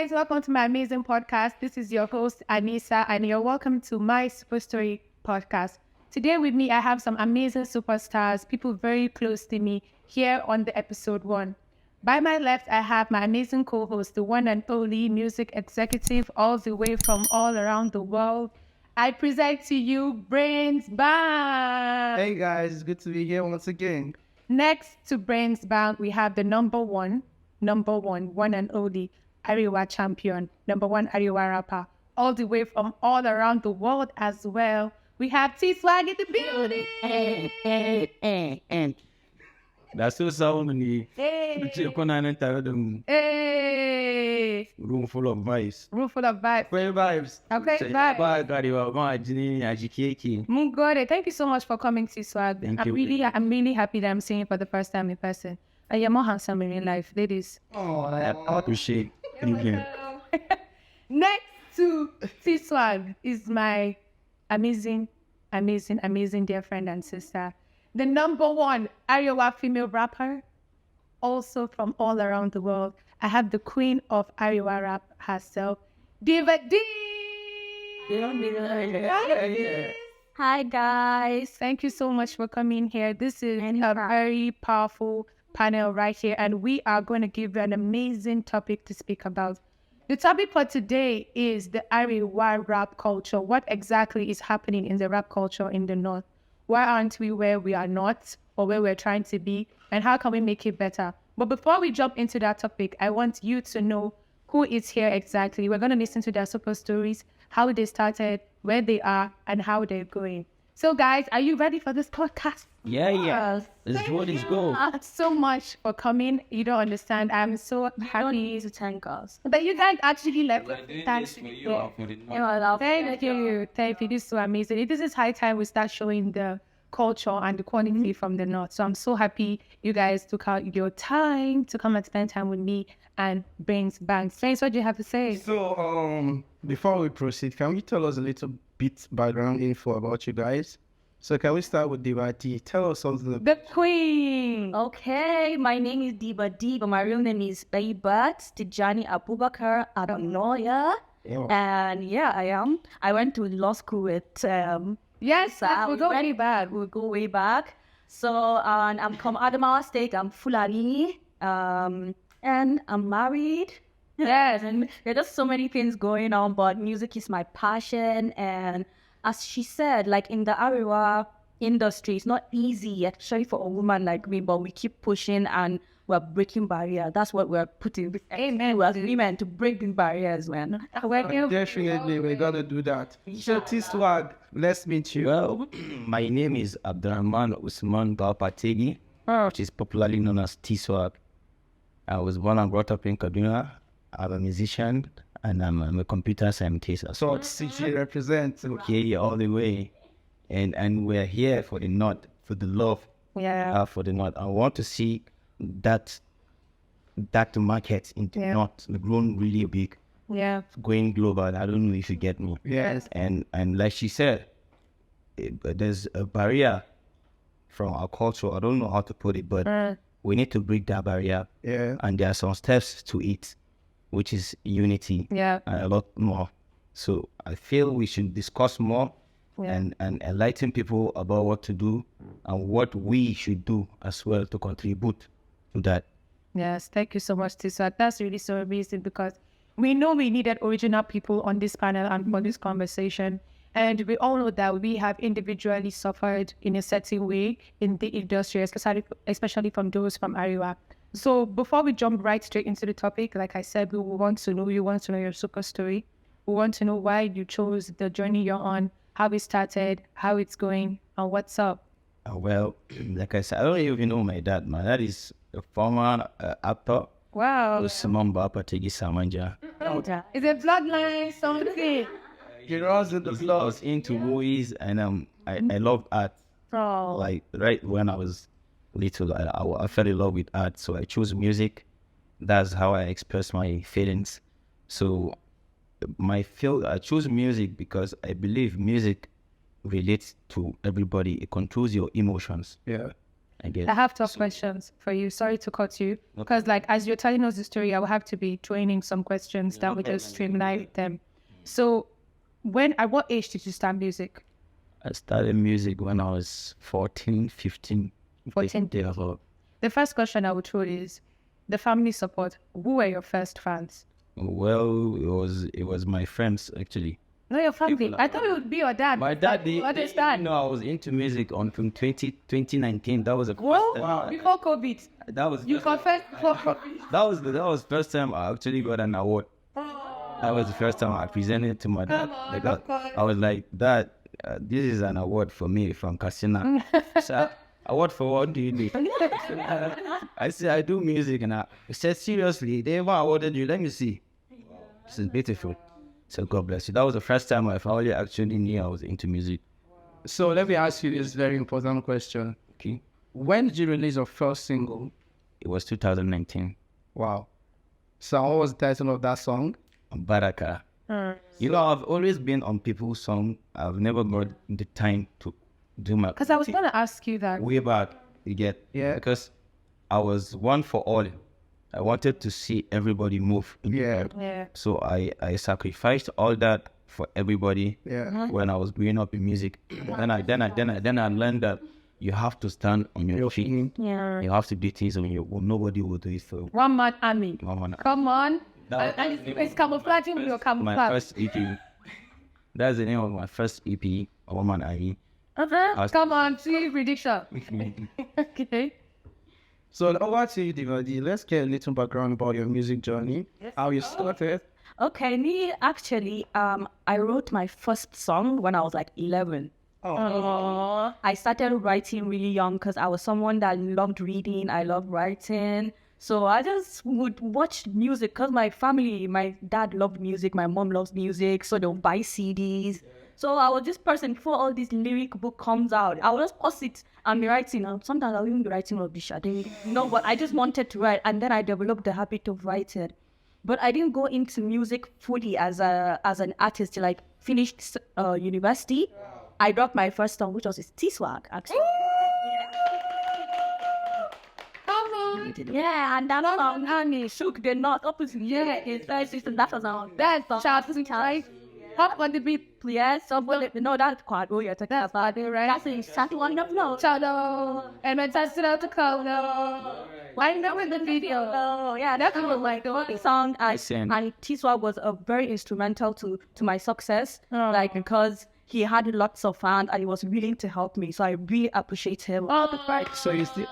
guys, welcome to my amazing podcast. This is your host, Anissa, and you're welcome to my Super Story podcast. Today with me, I have some amazing superstars, people very close to me here on the episode 1. By my left, I have my amazing co-host, the one and only music executive all the way from all around the world. I present to you BRAINZ Bang. Hey guys, it's good to be here once again. Next to BRAINZ Bang, we have the number one and only AREWA champion, number one AREWA rapper, all the way from all around the world as well. We have TEESWAGG in the building. That's so soundly. Hey. Room full of vibes. Room full of vibes. Great vibes. Okay, vibes. Mungore, thank you so much for coming, TEESWAGG. Thank I'm you. really happy that I'm seeing you for the first time in person. And you're more handsome in real life, ladies. Oh, I appreciate. Thank you. Next to TEESWAGG is my amazing dear friend and sister, the number one AREWA female rapper, also from all around the world. I have the queen of AREWA rap herself, DIVADI. Hi guys. Thank you so much for coming here. This is a very powerful panel right here, and we are going to give you an amazing topic to speak about. The topic for today is the AREWA rap culture. What exactly is happening in the rap culture in the North? Why aren't we where we are not or where we're trying to be? And how can we make it better? But before we jump into that topic, I want you to know who is here exactly. We're going to listen to their super stories, how they started, where they are, and how they're going. So guys, are you ready for this podcast? Yeah. Let's go. So much for coming. You don't understand. I'm so happy. Don't need to thank us. But you guys actually left. Thank you. Thank you. This is so amazing. This is high time we start showing the culture and the quality from the North. So I'm so happy you guys took out your time to come and spend time with me and BRAINZ Bang. Friends, what do you have to say? So, before we proceed, can you tell us a little bit background info about you guys? So, can we start with DIVADI? Tell us something. The queen. Okay, my name is DIVADI, but my real name is Baibat Tijani Abubakar Adanoya. Yeah. And yeah, I am. I went to law school with Yes, we'll go way back. We'll go way back. So and I'm from Adamawa State. I'm Fulani. And I'm married. Yes, and there are just so many things going on, but music is my passion. And as she said, like in the AREWA industry, it's not easy, especially for a woman like me, but we keep pushing and we're breaking barriers. That's what we're putting. Amen. We're women to break the barriers, man. Definitely, we're gonna do that. So, TEESWAGG, let's meet you. Well, my name is Abdurrahman Usman Bapategi, which is popularly known as TEESWAGG. I was born and brought up in Kaduna. I'm a musician and I'm a computer scientist. So, CG represents. Okay, all the way. And we're here for the North, for the love for the North. I want to see that market in the North grown really big, going global. I don't know if you get me. Yes. And like she said, there's a barrier from our culture. I don't know how to put it, but we need to break that barrier. Yeah. And there are some steps to it, which is unity. Yeah. And a lot more. So I feel we should discuss more and enlighten people about what to do and what we should do as well to contribute to that. Yes, thank you so much, TEESWAGG. That's really so amazing because we know we needed original people on this panel and for this conversation. And we all know that we have individually suffered in a certain way in the industry, especially from those from AREWA. So before we jump right straight into the topic, like I said, we want to know your super story. We want to know why you chose the journey you're on, how it started, how it's going, and what's up. Well, like I said, I don't even know my dad. My dad is a former actor. Wow. Usman Bapategi Samanja. Is it bloodline something? He runs in the I blood. was into movies and I loved art. Oh. Like right when I was little, I fell in love with art, so I chose music. That's how I express my feelings. So I chose music because I believe music relates to everybody. It controls your emotions. Yeah. I guess. I have tough questions for you. Sorry to cut you. Because like as you're telling us the story, I will have to be joining some questions that would just streamline them. So at what age did you start music? I started music when I was 14, 15. 14. The first question I would throw is the family support. Who were your first fans? Well, it was my friends actually. No, your family. I thought it would be your dad. My dad, understand. I was into music from 2019. That was a Well, before COVID. That was You confessed before COVID. that was first time I actually got an award. That was the first time I presented to my dad. I was like, Dad, this is an award for me from Casina. So, award for what do you do? I said, I do music. And he said, seriously, they even awarded you. Let me see. This is beautiful. So God bless you. That was the first time my family actually knew I was into music. So let me ask you this very important question. Okay. When did you release your first single? It was 2019. Wow. So what was the title of that song? Baraka. You know, I've always been on people's song. I've never got the time to do my... Because I was going to ask you that. Way back, you get? Yeah. Because I was one for all. I wanted to see everybody move. Yeah. So I sacrificed all that for everybody. Yeah. When I was growing up in music. Then I learned that you have to stand on your feet. Yeah. You have to do things on your own. Nobody will do it for you. One man army. One man. Come on. That And it's camouflaging with your my camouflage. first EP. That's the name of my first EP, Woman I. Come on, see prediction. Okay. So over to you, DIVADI. Let's get a little background about your music journey. How you started. Okay, me actually, I wrote my first song when I was like 11. Aww. I started writing really young because I was someone that loved reading. I loved writing. So I just would watch music because my family, my dad loved music, my mom loves music, so they'll buy CDs. So I was this person before all this lyric book comes out. I would just pause it and be writing. Sometimes I'll even be writing rubbish. I didn't know, but I just wanted to write, and then I developed the habit of writing. But I didn't go into music fully as an artist till I finished university. I dropped my first song, which was TEESWAGG, actually. Yeah, and that song, honey, shook the knot up his that was on. That's shouting, right? Hot on the beat. Yes, so well, no, that's quite well, you're talking about it, right? That's a shot one of no. Chalo. And when I sit out the color. Why know in the video? Oh, yeah, that was like the only song. And TEESWAGG was very instrumental to my success, like because he had lots of fans and he was willing to help me. So I really appreciate him. So you see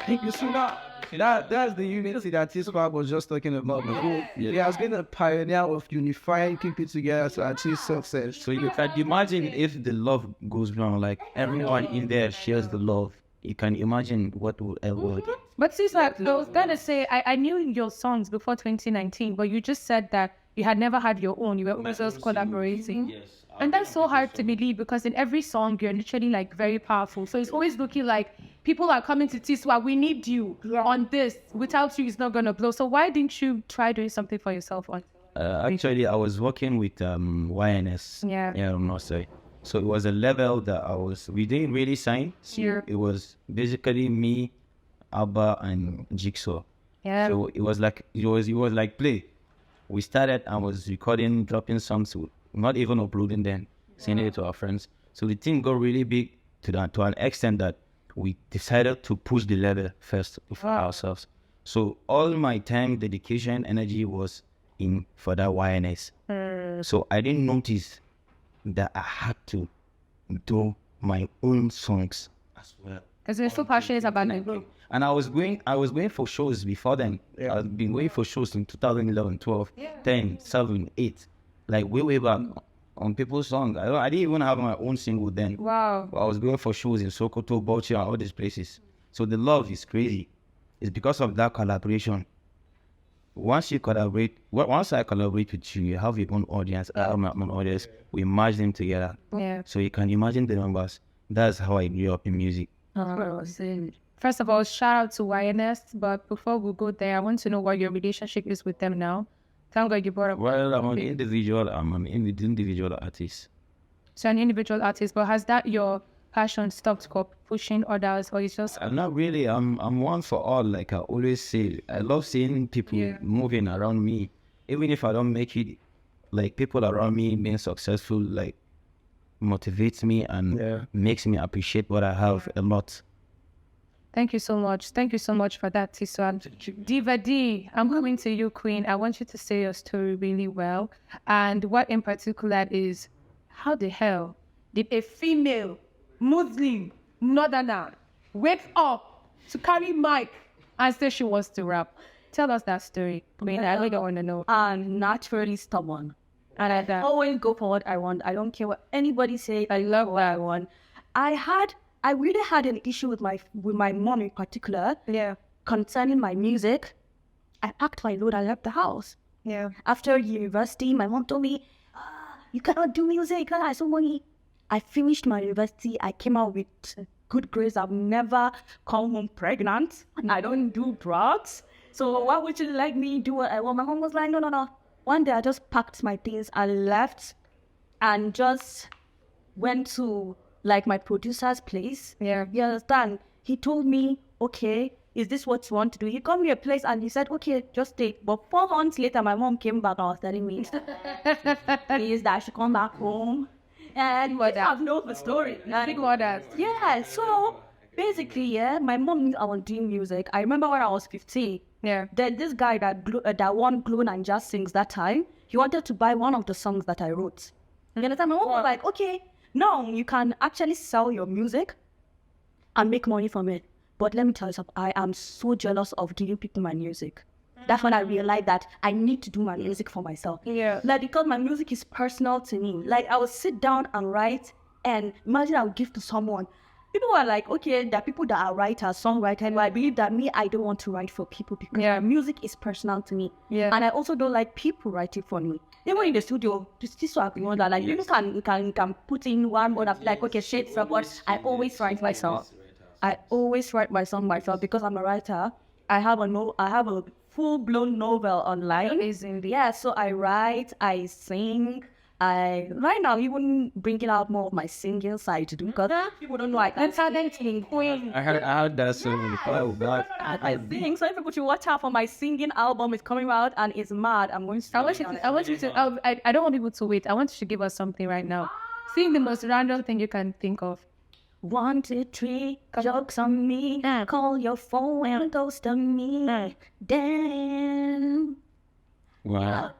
that's the unity that TEESWAGG was just talking about before. He has been a pioneer of unifying people together to achieve success. So you can imagine if the love goes wrong, like everyone in there shares the love. You can imagine what would ever. But TEESWAGG, I was gonna say I knew your songs before 2019, but you just said that you had never had your own. You were always just collaborating. Yes. And that's so hard to believe because in every song you're literally like very powerful. So it's always looking like people are coming to TEESWAGG. We need you on this. Without you, it's not gonna blow. So why didn't you try doing something for yourself on? Actually, I was working with YNS. Yeah. I'm not saying. So it was a level that we didn't really sign. Sure. It was basically me, Abba, and Jigsaw. Yeah. So it was like play. We started. I was recording, dropping songs, not even uploading them, sending it to our friends. So the thing got really big to an extent that we decided to push the level first for ourselves. So all my time, dedication, energy was in for that YNS. So I didn't notice that I had to do my own songs as well. Because you're so passionate about it. And I was going for shows before then. Yeah. I've been going for shows in 2011, 12, 10, 7, 8. Like way back on people's songs. I didn't even have my own single then. Wow. I was going for shows in Sokoto, Bauchi, and all these places. So the love is crazy. It's because of that collaboration. Once I collaborate with you, you have your own audience, I have my own audience. We merge them together. Yeah. So you can imagine the numbers. That's how I grew up in music. First of all, shout out to YNS. But before we go there, I want to know what your relationship is with them now. Thank God you brought up. Well, I'm an individual artist. So an individual artist, but has that your passion stopped pushing others, or it's just I'm not really. I'm one for all. Like I always say, I love seeing people moving around me, even if I don't make it. Like people around me being successful, like motivates me and makes me appreciate what I have a lot. Thank you so much. Thank you so much for that, TEESWAGG. DIVADI, I'm coming to you, Queen. I want you to say your story really well. And what in particular is, how the hell did a female Muslim northerner wake up to carry mic and say she wants to rap? Tell us that story, Queen. I really want to know. I'm naturally stubborn. And I always go for what I want. I don't care what anybody says. I love what I want. I really had an issue with my mom in particular. Yeah. Concerning my music. I packed my load and left the house. Yeah. After university, my mom told me, you cannot do music. You cannot have some money. I finished my university. I came out with good grades. I've never come home pregnant. I don't do drugs. So why would you like me do what I want? My mom was like, no. One day I just packed my things and left and just went to like my producer's place. Yeah. You understand? He told me, okay, is this what you want to do? He got me a place and he said, okay, just stay. But 4 months later, my mom came back and was telling me, please, that I should come back home. And I've known the story. Yeah, so basically, my mom knew I was doing music. I remember when I was 15. Yeah. Then this guy that won Glow and Jazz Sings that time, he wanted to buy one of the songs that I wrote. You understand? My mom was like, okay, now you can actually sell your music and make money from it. But let me tell you something, I am so jealous of giving people my music. That's when I realized that I need to do my music for myself. Yeah. Like, because my music is personal to me. Like, I would sit down and write, and imagine I would give to someone. People are like, okay, there are people that are writers, songwriters, but I believe that I don't want to write for people because my music is personal to me. Yeah. And I also don't like people writing for me. Even in the studio, this is what I want that, like, you can put in one word of like, okay, shade from what I always write myself. I always write my song myself because I'm a writer. I have a full-blown novel online. Amazing. Yeah, so I write, I sing. Right now even bringing out more of my singing side to do because people don't know I can sing. I heard that song. Oh God. I sing, so people should watch out for my singing album. It's coming out and it's mad. I'm going to. I don't want people to wait. I want you to give us something right now. Sing the most random thing you can think of. 1, 2, 3, jokes on me. Call your phone and ghost on me. Damn. Wow.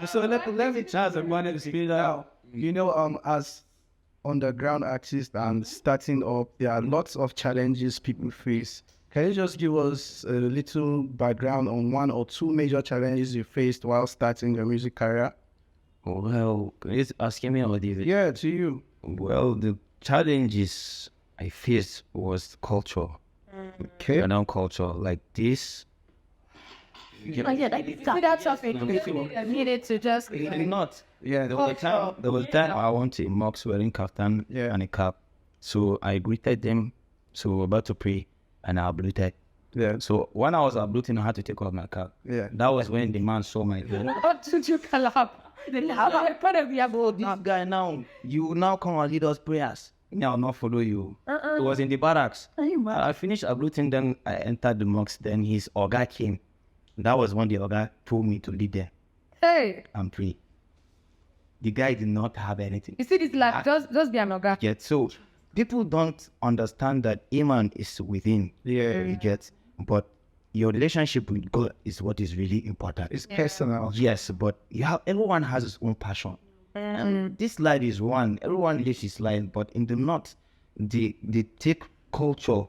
So let me chance and wanted to speak out. You know, as underground artists and starting up, there are lots of challenges people face. Can you just give us a little background on 1 or 2 major challenges you faced while starting your music career? Well, it's asking me about this. Yeah, to you. Well, the challenges I faced was culture. Okay. Around culture like this. Without something, I needed to just Not. Yeah, there was a time I went to mosque wearing kaftan and a cap. So I greeted them. So we were about to pray and I abluted. Yeah. So when I was abluting, I had to take off my cap. Yeah. That was when the man saw my head. What did you call up? This guy now, you now come and lead us prayers. Me, I'll not follow you. It was in the barracks. I finished abluting, then I entered the mosque. Then his Oga came. That was when the Oga told me to lead there Hey, and pray. The guy did not have anything. you see this life, just be an Oga. Yet, so people don't understand that Iman is within. Yeah. You get, but your relationship with God is what is really important. It's personal. Yes, but everyone has his own passion. And this life is one. Everyone lives his life, but in the north, they take culture.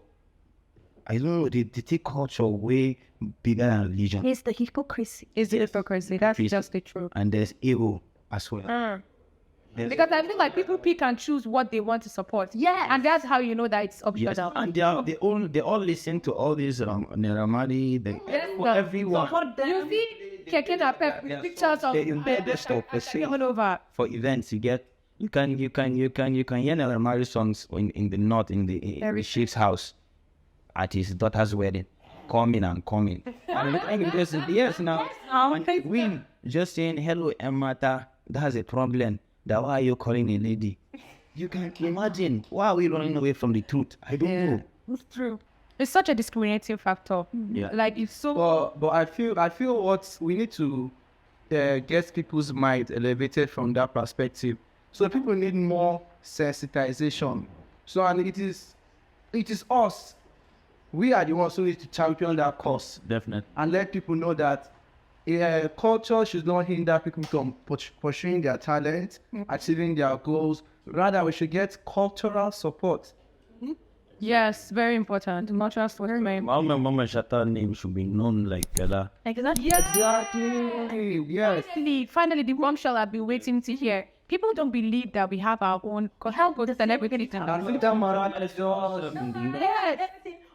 I don't know, they take culture way bigger than religion. It's the hypocrisy. It's the hypocrisy. That's just the truth. And there's ego as well. Because I feel like people pick and choose what they want to support. Yeah. And that's how you know that it's Yes, optional. and they all listen to all these Neramadi, everyone. You see Keke Napep with pictures of They embed the stuff, the same. all over. For events, you can hear Neramadi songs in the north, in the chief's house at his daughter's wedding. Coming. And look at this, yes now. When they win, just saying hello Emata, that's a problem. That why are you calling a lady? You can imagine, why are we running away from the truth? I don't know. It's true. It's such a discriminating factor. Yeah. Like it's so. But I feel what we need to get people's mind elevated from that perspective. So people need more sensitization. So and it is us. We are the ones who need to champion that cause Definitely. and let people know that culture should not hinder people from pursuing their talent, achieving their goals. Rather, we should get cultural support. Yes, very important. Not just for me. Mama Shatta name should be known like that. Exactly. Yes. Finally, the bombshell I've been waiting to hear. People don't believe that we have our own help and everything.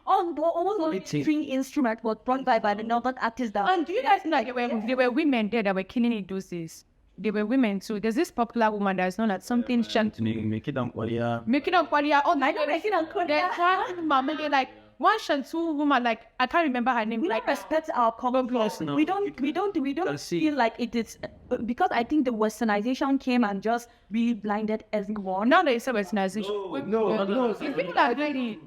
Almost string instrument was brought by the northern artist. And do you guys know there were women there that were killing it those days? There were women too. There's this popular woman that's known as something Make it on Korea. making up Korea. Oh my God, making up Korea. There's like one Shantu woman, like I can't remember her name. We Like don't respect our common laws. No. We don't feel like it is because I think the westernization came and just really blinded everyone. now there's a westernization. No. People are doing it.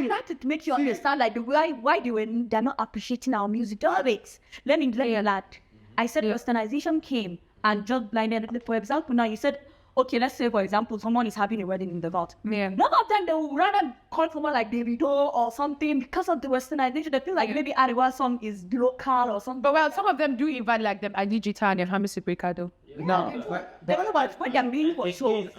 That to make you understand like why they're not appreciating our music. Don't wait. Let me that. I said westernization came and just blinded. For example, now you said, okay, let's say for example someone is having a wedding in the vault. Yeah. None of them they will rather call someone like DIVADI or something because of the westernization. They feel like maybe AREWA song is local or something. But well, some of them do invite like them Adijita and Hamisi Bricado. Now, They don't know what they're paying for shows.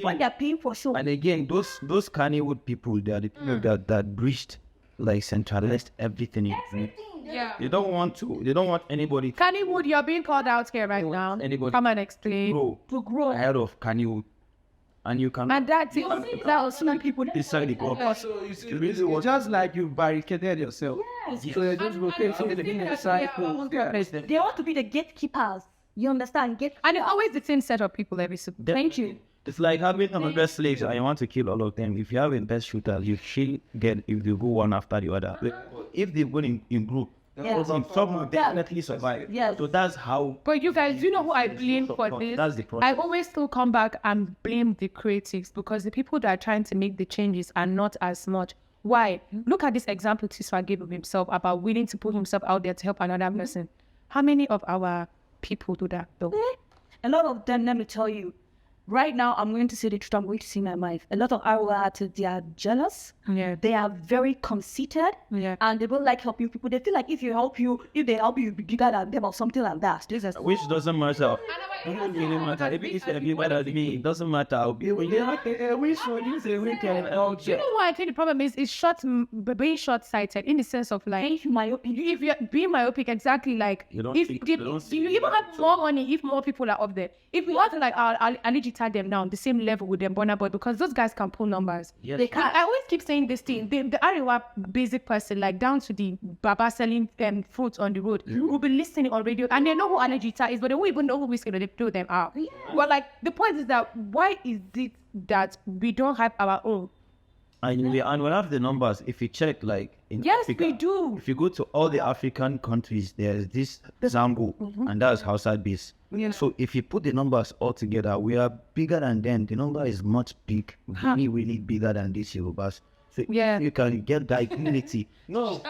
What they're paying for shows. And again, those Kannywood people, they are the people that breached, like centralized everything. Yeah. They don't want anybody Kannywood, you're being called out here right now. anybody Come and explain. To grow. ahead of Kannywood. And you can And that's it. That was some people. decide the problem. so you see, it's just like you barricaded yourself. So you're just rotating in a cycle. They want to be the gatekeepers. You understand? And it's always the same set of people every single. Thank you. It's like having some best slaves and you want to kill all of them. If you have a best shooter, you should get if they go one after the other. If they go in group, some will definitely survive. Yes. So that's how. But you guys, you know who I blame for this? That's the problem. I always still come back and blame the critics because the people that are trying to make the changes are not as much. Why? Look at this example TEESWAGG gave of himself about willing to put himself out there to help another person. How many of our people do that though? A lot of them, let me tell you, right now, I'm going to say the truth, I'm going to see my mind. A lot of AREWA artists, they are jealous. Yeah. They are very conceited. Yeah. And they don't like helping people. They feel like if they help you, you'll be bigger than them or something like that. Which doesn't matter. It doesn't really matter. If it's better than me, it doesn't matter. I'll be with you. Do you know what I think the problem is? It's being short-sighted in the sense of like, In my opinion. if you're being myopic, exactly like, You don't if think- they, you don't see you even have more money if more people are up there. If we want to like, I'll digitize them down the same level with them, Burna Boy, because those guys can pull numbers. Yes. They can. I always keep saying this thing. The AREWA basic person, like down to the baba selling fruits on the road, will be listening on radio, and they know who Anajita is, but they won't even know who Whiskey they throw them out. Well, like the point is that why is it that we don't have our own? And we have the numbers. If you check, like in Yes, Africa, we do. If you go to all the African countries, there's this Zambo, and that's Hausa base. Yeah. So if you put the numbers all together, we are bigger than them. The number is much big, really, really bigger than these Yorubas. So Yeah. if you can get that unity. No,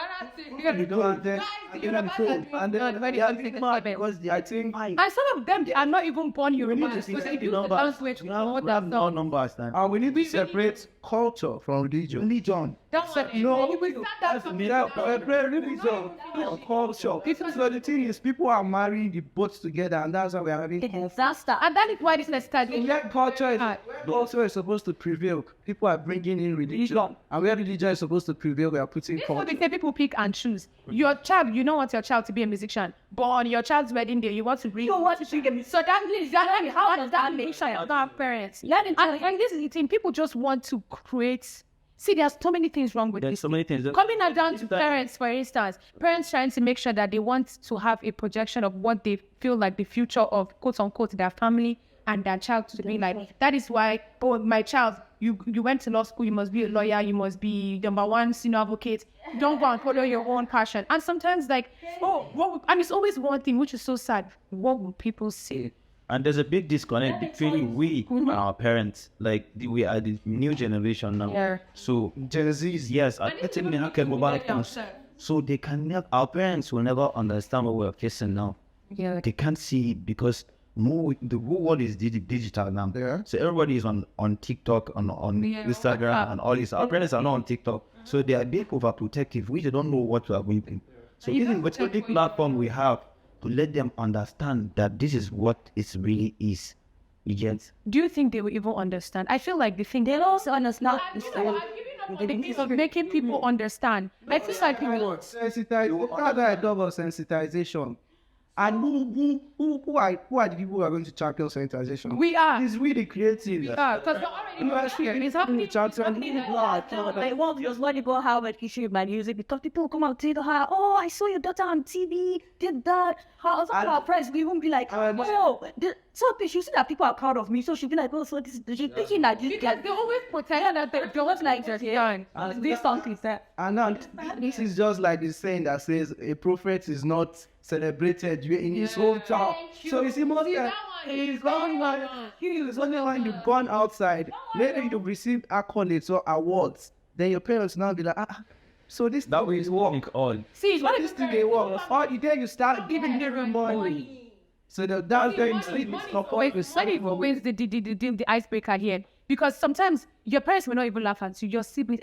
You know, and then because I think And some of them are not even born Yoruba. to see So they the do the numbers. language. We have more numbers than. we need to separate culture from religion. Religion. That's what No, we that's religion and culture. So the thing is, people are marrying the both together, and that's why we are having. Disaster. And that is why this is starting. Where culture is also is supposed to prevail, people are bringing in religion, and where religion is supposed to prevail, we are putting So culture. they say people pick and choose. Your child, you don't want your child to be a musician, but on your child's wedding day, you want to bring. You want to sing a So that means how does that make sure you don't have parents? And this is the thing. People just want to create. See, there's so many things wrong with There's this. so many things. Coming down to parents, for instance, parents trying to make sure that they want to have a projection of what they feel like the future of quote unquote their family and their child to be like. That is why, oh, my child, you went to law school, you must be a lawyer, you must be #1 senior advocate. Don't go and follow your own passion. And sometimes like, and it's always one thing which is so sad. What will people say? And there's a big disconnect between we and our parents. Like we are the new generation now. Yeah. So Gen Zs, yes, are getting mobile phones. So they can never, our parents will never understand what we're facing now. Yeah. They can't see it because the whole world is digital now. Yeah. So everybody is on TikTok, on Instagram, and all this. Our parents are not on TikTok. So they are being overprotective. We don't know what we are going through. So even with the platform we have to let them understand that this is what it really is. You get? Do you think they will even understand? I feel like the thing They also understand. of making people understand. I feel like sensitization. And who are the people who are going to champion sensitization? we are. It's really creative. Yeah, because we're already here. It's happening. Like what was when you go have an issue with my music because people come out and tell her, oh, I saw your daughter on TV, did that. How some of our friends we won't be like, oh, some people she see that people are proud of me, so she'll be like, oh, so this is thinking that you Because they always pretend that they're just like this. this something that. And now this is just like the saying that says a prophet is not celebrated in his hometown. So it's important. He's only when you've gone outside, maybe you've received accolades or awards, then your parents now be like, so this That way is work on. See, what this thing they work. Or you start giving them money. So that's going to sleep is not wait, what if wins the icebreaker here? Because sometimes your parents will not even laugh at you. Your siblings,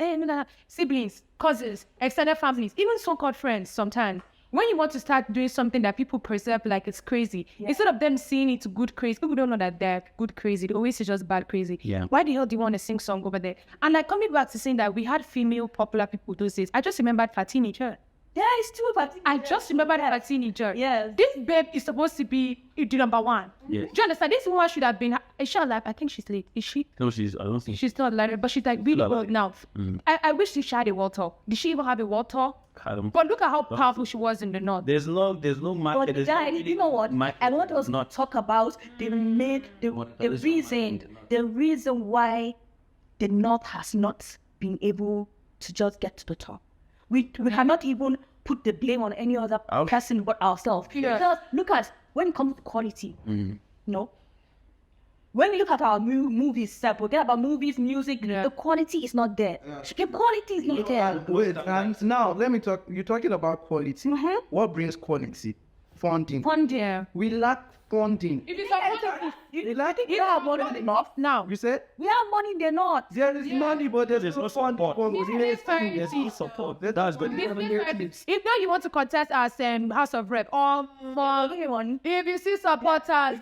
cousins, extended families, even so-called friends sometimes. When you want to start doing something that people perceive like it's crazy, instead of them seeing it good crazy, people don't know that they're good crazy. They always say just bad crazy. Yeah. Why the hell do you want to sing song over there? And like coming back to saying that we had female popular people those days, I just remembered Fatini Chur. Yeah, it's true, but I just remembered Fatini Chur. Yes. This babe is supposed to be the number one. Yeah. Do you understand? This woman should have been. Is she alive? I think she's late. Is she? No, I don't think She's not alive, but she's like really old now. I wish she had a world tour. Did she even have a world tour? But look at how powerful she was in the north. There's no market. But you know what? I want us to talk about the reason why the North has not been able to just get to the top. We cannot even put the blame on any other person but ourselves. Yeah. Because look at when it comes to quality, no. When you look at our movies, forget about movies, music, the quality is not there. The quality is not there. Wait, and now let me talk. You're talking about quality. What brings quality? Funding. Yeah. We lack funding. If it's a We lack We have money enough. now. You said We have money, they're not. there is money, but there's no funding. There's no support. That's good. If now you want to contest as House of Rep, if you see supporters,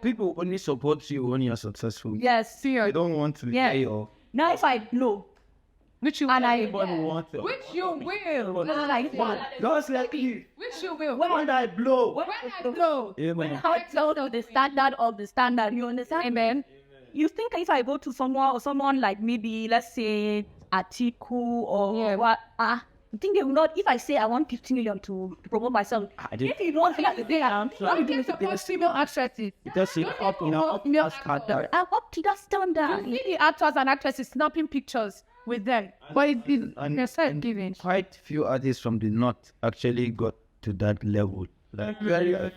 People only support you when you're successful. Yes. They don't want to pay or Now if I blow, which you and I want to. which you will, Just like you. which you will. When I blow, When I blow, how it's also the standard, you understand? amen. You think if I go to someone like maybe, let's say, Atiku or what, I think they will not, if I say I want 15 million to promote myself, if you don't think that they are, What do you support female actresses? Because you up, Female I'm up to that standard. See the actors and actresses snapping pictures with them, but they're self-giving. quite few artists from the north actually got to that level. Like Morel,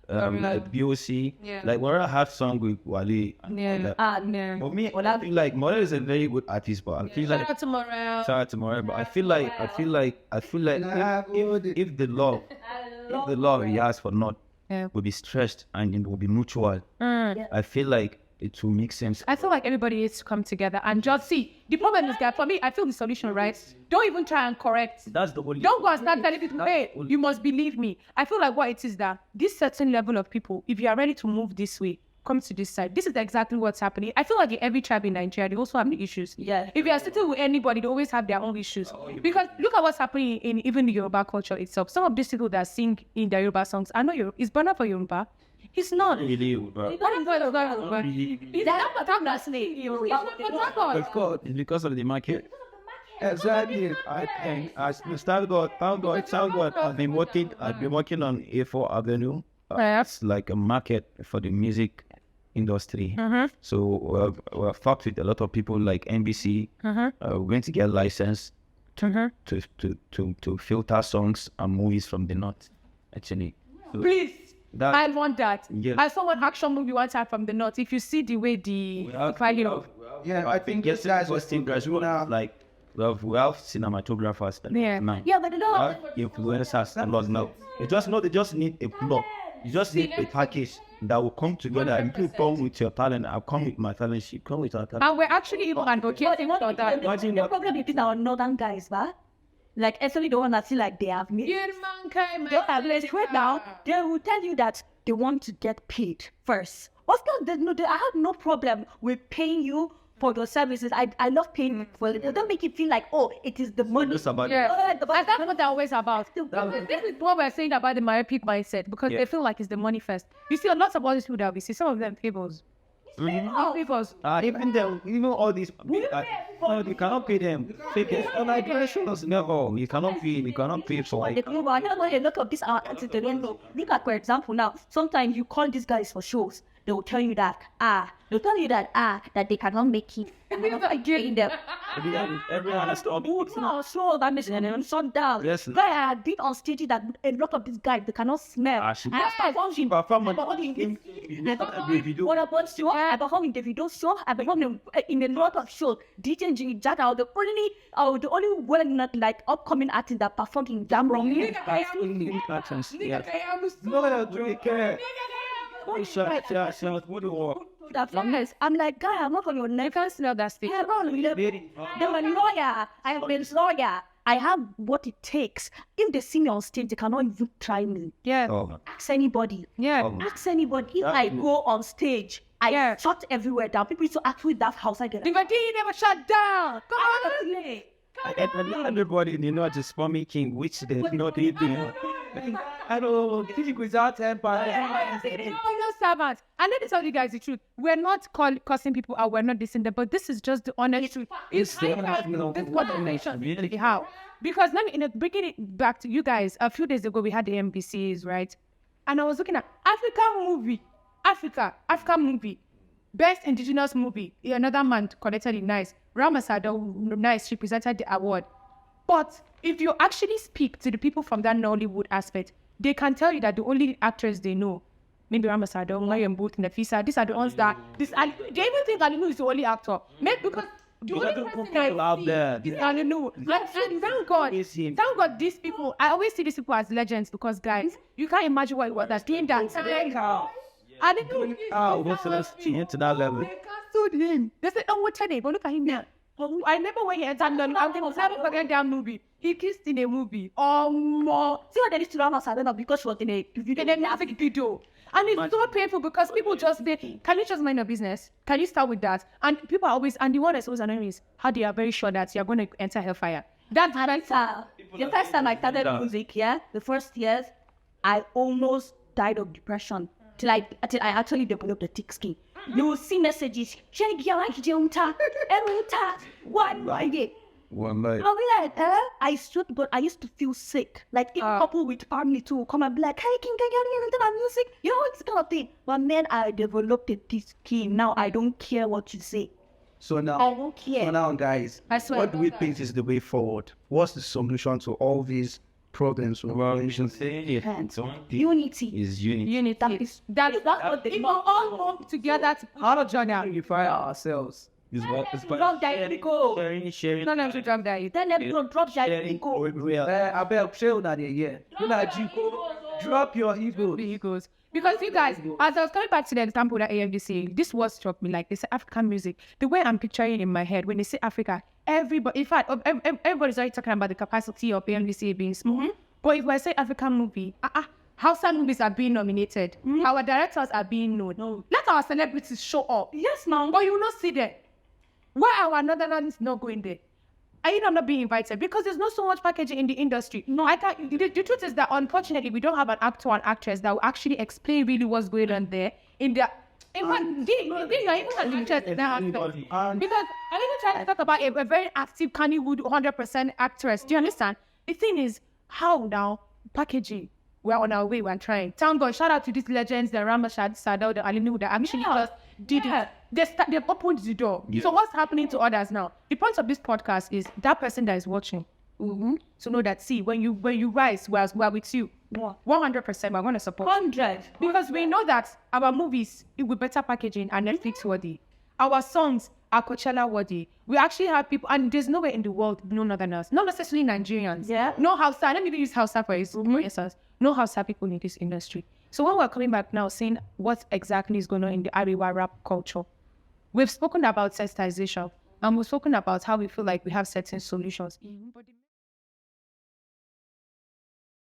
like BOC. Like Morel had song with Wale. For me, I feel like Morel is a very good artist, but I feel like Shout out to Morel. shout out to Morel, but I feel like if the love he has for North will be stressed and it will be mutual, I feel like it will make sense. I feel like everybody needs to come together and just see. The problem is that for me, I feel the solution, right? Don't even try and correct. That's the only. Don't go and start telling people, hey, you must believe me. I feel like what it is that this certain level of people, if you are ready to move this way, come to this side. This is exactly what's happening. I feel like in every tribe in Nigeria, they also have the issues. Yeah. If you are sitting with anybody, they always have their own issues. Because look at what's happening in even the Yoruba culture itself. Some of these people that sing in their Yoruba songs, I know is Burna for Yoruba. He's not. Really, but He's not really, He's not Patagna slave. He's not Patagna. of course, it's because of the market. exactly. I think as thank God, I've been working on A4 Avenue. It's like a market for the music industry. So we're fucked with a lot of people like NBC. We're going to get license to filter songs and movies from the north. Actually, so, Please. I want that. Yeah. I saw one action movie one time from the north. If you see the way I think yes, guys was like we have cinematographers that but they don't have influencers and lot now. They just need a plot. You just need a package that will come together. And you come with your talent. I'll come with my talent. She come with her talent. and we're actually even advocating for that. The problem is our northern guys, but like especially the one that feel like they have me. They have less right now. They will tell you that they want to get paid first. Of course, I have no problem with paying you for your services. I love paying for it. They don't make it feel like, oh, it is the money. It's about Yeah, and that's what they're always about. This is what we're saying about the myopic mindset, because they feel like it's the money first. You see a lot of all these people that we see, some of them fables. Even all these you cannot pay them. You cannot pay for I don't know a lot of these artists. They don't know. Look at, for example, now sometimes you call these guys for shows. They will tell you that that they cannot make it. Again, them. everyone has to So that makes them shut down. Yes. Guy I had been on stage that a lot of these guys they cannot smell. I performed in what about show? I performed in Davido show. I performed in a lot of shows. DJ Jimmy Jack are the only well not like upcoming artists that performed in Jam Rock. I'm like, guy, I'm not on your neck. Can't smell that thing. I'm a lawyer. I am a lawyer. I have what it takes. If they see me on stage, they cannot even try me. Yeah. Ask anybody. Yeah. Ask anybody. If I go on stage, I shut everywhere down. People used to ask me that house I get. DIVADI never shut down. Come on. Everybody, they know just for making which they not eating. I don't think without empire. No servants. And let me tell you guys the truth. We're not cussing people out. We're not dissing them. But this is just the honest truth. It's this is what the nation really how. Because let me bringing it back to you guys. A few days ago, we had the MBCs, right? And I was looking at African movie. Best indigenous movie. Another man collected it nice. Ramasado, nice. She presented the award. But if you actually speak to the people from that Nollywood aspect, they can tell you that the only actors they know, maybe Ramasado, Mariam Booth, Nafisa, these are the ones that and they even think Alinu is the only actor. Maybe because the only person out there is Alinu. And thank God these people, I always see these people as legends because guys, you can't imagine what it was that in that time. I didn't know to that level. They cancelled him. They said, oh, what's her name? But look at him now. I never went here and said, no, I will never forget that movie. He kissed in a movie. More. See what they did to Rama because she was in a music video. And it's so painful because people just say, can you just mind your business? Can you start with that? And people are always, and the one that's always annoying is how they are very sure that you're going to enter hellfire. That's the first time I started music, the first years, I almost died of depression. Till I actually developed a thick skin. You will see messages. One night. I'll be like, I used to feel sick. Like if couple with family too come and be like, hey, can you get into my music? You know, it's kind of thing. But then I developed a thick skin. Now I don't care what you say. So now, I don't care. So now, guys, what do we think is the way forward? What's the solution to all these problems? Unity is unity. Unity. That's what they all work together to how to unify ourselves. Drop that ego. Sharing. None of them drop that. Then everyone drop that ego. I bet trail that yeah. Drop your egos. Because you guys, as I was coming back to the example that AFDC, this was struck me like they say African music. The way I'm picturing in my head when they say Africa, everybody, in fact, everybody's already talking about the capacity of AFDC being small. Mm-hmm. But if I say African movie, Hausa movies are being nominated. Mm-hmm. Our directors are being known. No. Let our celebrities show up. Yes, ma'am. But you will not see them. Why our northerners not going there? I'm not being invited because there's not so much packaging in the industry. No, I can't. The truth is that unfortunately we don't have an actor and actress that will actually explain really what's going on there in the. In fact, they are even an interest in that aspect. Because I'm even trying to talk about a very active Kannywood 100% actress. Do you understand? The thing is, how now packaging? We're on our way. We're trying. Thank God. Shout out to these legends, the Ramashad, Sadao, the Alinu, that actually just did it. They've opened the door. Yeah. So what's happening to others now? The point of this podcast is that person that is watching to know that, see, when you rise, we're with you. 100%, we're going to support. 100. Because we know that our movies, with better packaging, are Netflix worthy. Our songs are Coachella worthy. We actually have people, and there's nowhere in the world no Northerners, not necessarily Nigerians. Yeah. No Hausa. Let me use Hausa for instance. No Hausa people in this industry. So when we're coming back now, saying what exactly is going on in the AREWA rap culture, we've spoken about sensitization, and we've spoken about how we feel like we have certain solutions.